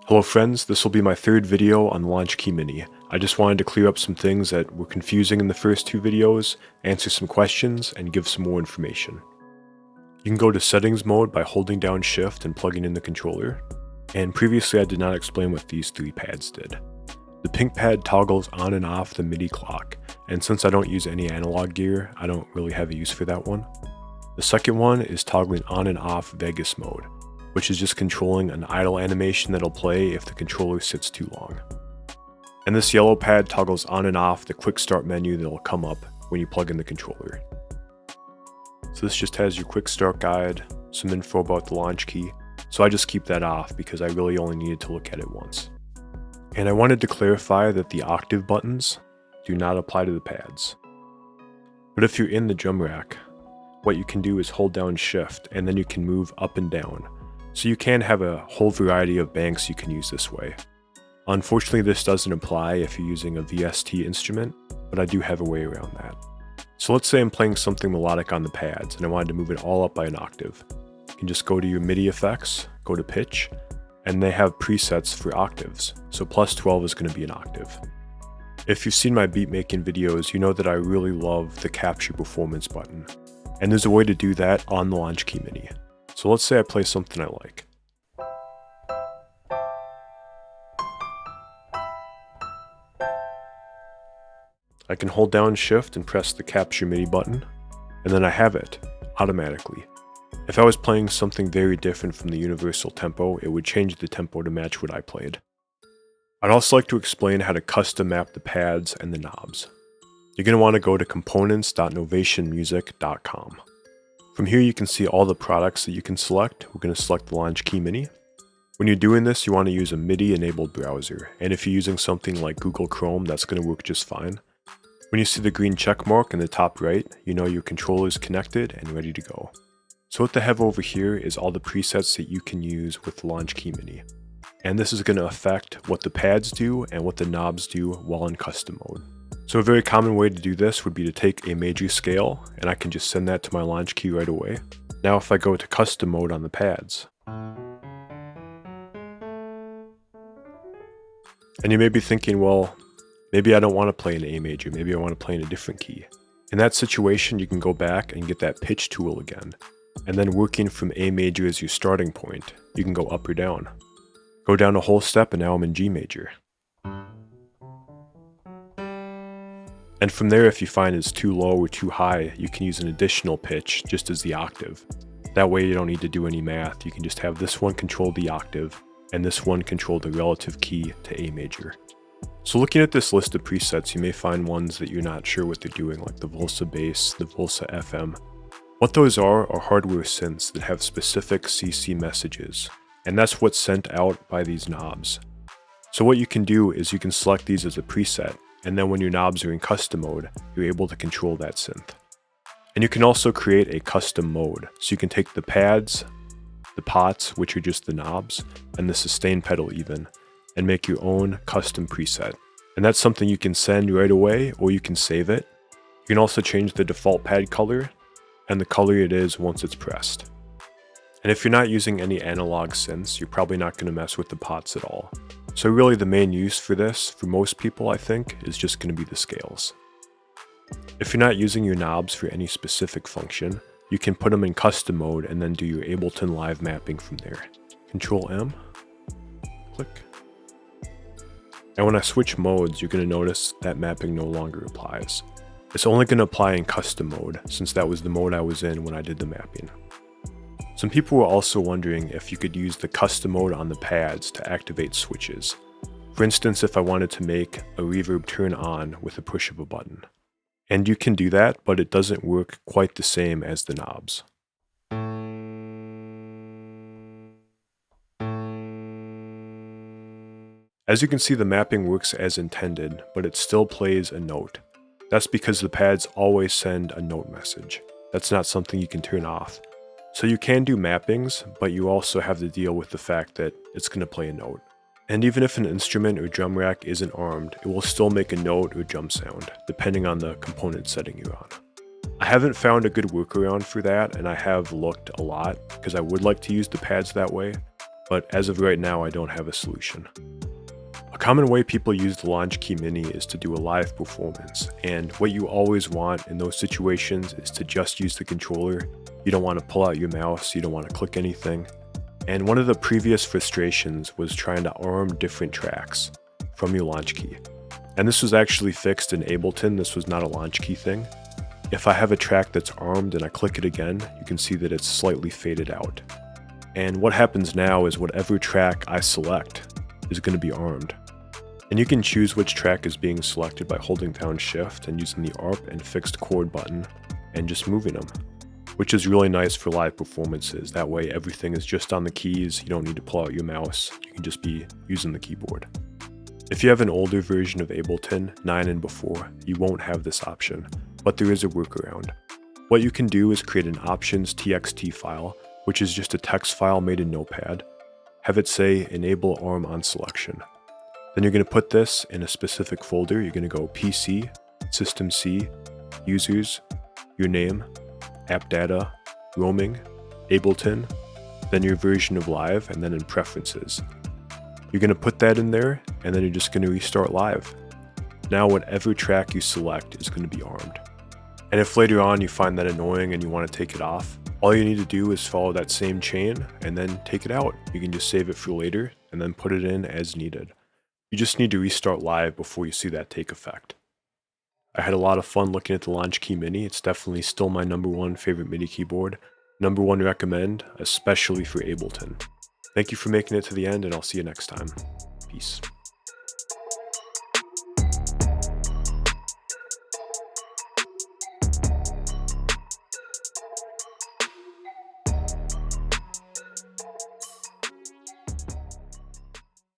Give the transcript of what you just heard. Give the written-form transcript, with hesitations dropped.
Hello friends, this will be my third video on Launchkey Mini. I just wanted to clear up some things that were confusing in the first two videos, answer some questions, and give some more information. You can go to settings mode by holding down shift and plugging in the controller. And previously I did not explain what these three pads did. The pink pad toggles on and off the MIDI clock, and since I don't use any analog gear, I don't really have a use for that one. The second one is toggling on and off Vegas mode, which is just controlling an idle animation that'll play if the controller sits too long. And this yellow pad toggles on and off the quick start menu that'll come up when you plug in the controller. So this just has your quick start guide, some info about the launch key, so I just keep that off because I really only needed to look at it once. And I wanted to clarify that the octave buttons do not apply to the pads. But if you're in the drum rack, what you can do is hold down shift and then you can move up and down. So you can have a whole variety of banks you can use this way. Unfortunately, this doesn't apply if you're using a VST instrument, but I do have a way around that. So let's say I'm playing something melodic on the pads and I wanted to move it all up by an octave. You can just go to your MIDI effects, go to pitch, and they have presets for octaves. So plus 12 is going to be an octave. If you've seen my beat making videos, you know that I really love the capture performance button. And there's a way to do that on the Launchkey Mini. So let's say I play something I like. I can hold down shift and press the capture MIDI button, and then I have it automatically. If I was playing something very different from the universal tempo, it would change the tempo to match what I played. I'd also like to explain how to custom map the pads and the knobs. You're going to want to go to components.novationmusic.com. From here you can see all the products that you can select. We're going to select the Launchkey Mini. When you're doing this, you want to use a MIDI enabled browser, and if you're using something like Google Chrome, that's going to work just fine. When you see the green check mark in the top right, you know your controller is connected and ready to go. So what they have over here is all the presets that you can use with the Launchkey Mini. And this is going to affect what the pads do and what the knobs do while in custom mode. So a very common way to do this would be to take a major scale, and I can just send that to my Launchkey right away. Now if I go to custom mode on the pads, and you may be thinking, well, maybe I don't want to play an A major, maybe I want to play in a different key. In that situation, you can go back and get that pitch tool again. And then working from A major as your starting point, you can go up or down. Go down a whole step and now I'm in G major. And from there, if you find it's too low or too high, you can use an additional pitch just as the octave. That way you don't need to do any math, you can just have this one control the octave, and this one control the relative key to A major. So looking at this list of presets, you may find ones that you're not sure what they're doing, like the Volsa bass, the Volsa FM. What those are hardware synths that have specific CC messages, and that's what's sent out by these knobs. So what you can do is you can select these as a preset, and then when your knobs are in custom mode, you're able to control that synth. And you can also create a custom mode, so you can take the pads, the pots, which are just the knobs, and the sustain pedal even, and make your own custom preset. And that's something you can send right away, or you can save it. You can also change the default pad color, and the color it is once it's pressed. And if you're not using any analog synths, you're probably not going to mess with the pots at all. So really the main use for this, for most people I think, is just going to be the scales. If you're not using your knobs for any specific function, you can put them in custom mode and then do your Ableton Live mapping from there. Control M, click. And when I switch modes, you're going to notice that mapping no longer applies. It's only going to apply in custom mode, since that was the mode I was in when I did the mapping. Some people were also wondering if you could use the custom mode on the pads to activate switches. For instance, if I wanted to make a reverb turn on with a push of a button. And you can do that, but it doesn't work quite the same as the knobs. As you can see, the mapping works as intended, but it still plays a note. That's because the pads always send a note message. That's not something you can turn off. So you can do mappings, but you also have to deal with the fact that it's going to play a note. And even if an instrument or drum rack isn't armed, it will still make a note or drum sound, depending on the component setting you're on. I haven't found a good workaround for that, and I have looked a lot, because I would like to use the pads that way, but as of right now I don't have a solution. A common way people use the Launchkey Mini is to do a live performance, and what you always want in those situations is to just use the controller. You don't want to pull out your mouse, you don't want to click anything. And one of the previous frustrations was trying to arm different tracks from your Launchkey. And this was actually fixed in Ableton, this was not a Launchkey thing. If I have a track that's armed and I click it again, you can see that it's slightly faded out. And what happens now is whatever track I select is going to be armed. And you can choose which track is being selected by holding down Shift and using the ARP and fixed chord button and just moving them, which is really nice for live performances. That way everything is just on the keys, you don't need to pull out your mouse, you can just be using the keyboard. If you have an older version of Ableton, 9 and before, you won't have this option, but there is a workaround. What you can do is create an options.txt file, which is just a text file made in Notepad, have it say enable ARM on selection. Then you're going to put this in a specific folder. You're going to go PC, System C, Users, your name, App Data, Roaming, Ableton, then your version of Live, and then in Preferences. You're going to put that in there, and then you're just going to restart Live. Now whatever track you select is going to be armed. And if later on you find that annoying and you want to take it off, all you need to do is follow that same chain and then take it out. You can just save it for later and then put it in as needed. You just need to restart Live before you see that take effect. I had a lot of fun looking at the Launchkey Mini. It's definitely still my #1 favorite MIDI keyboard. #1 recommend, especially for Ableton. Thank you for making it to the end, and I'll see you next time. Peace.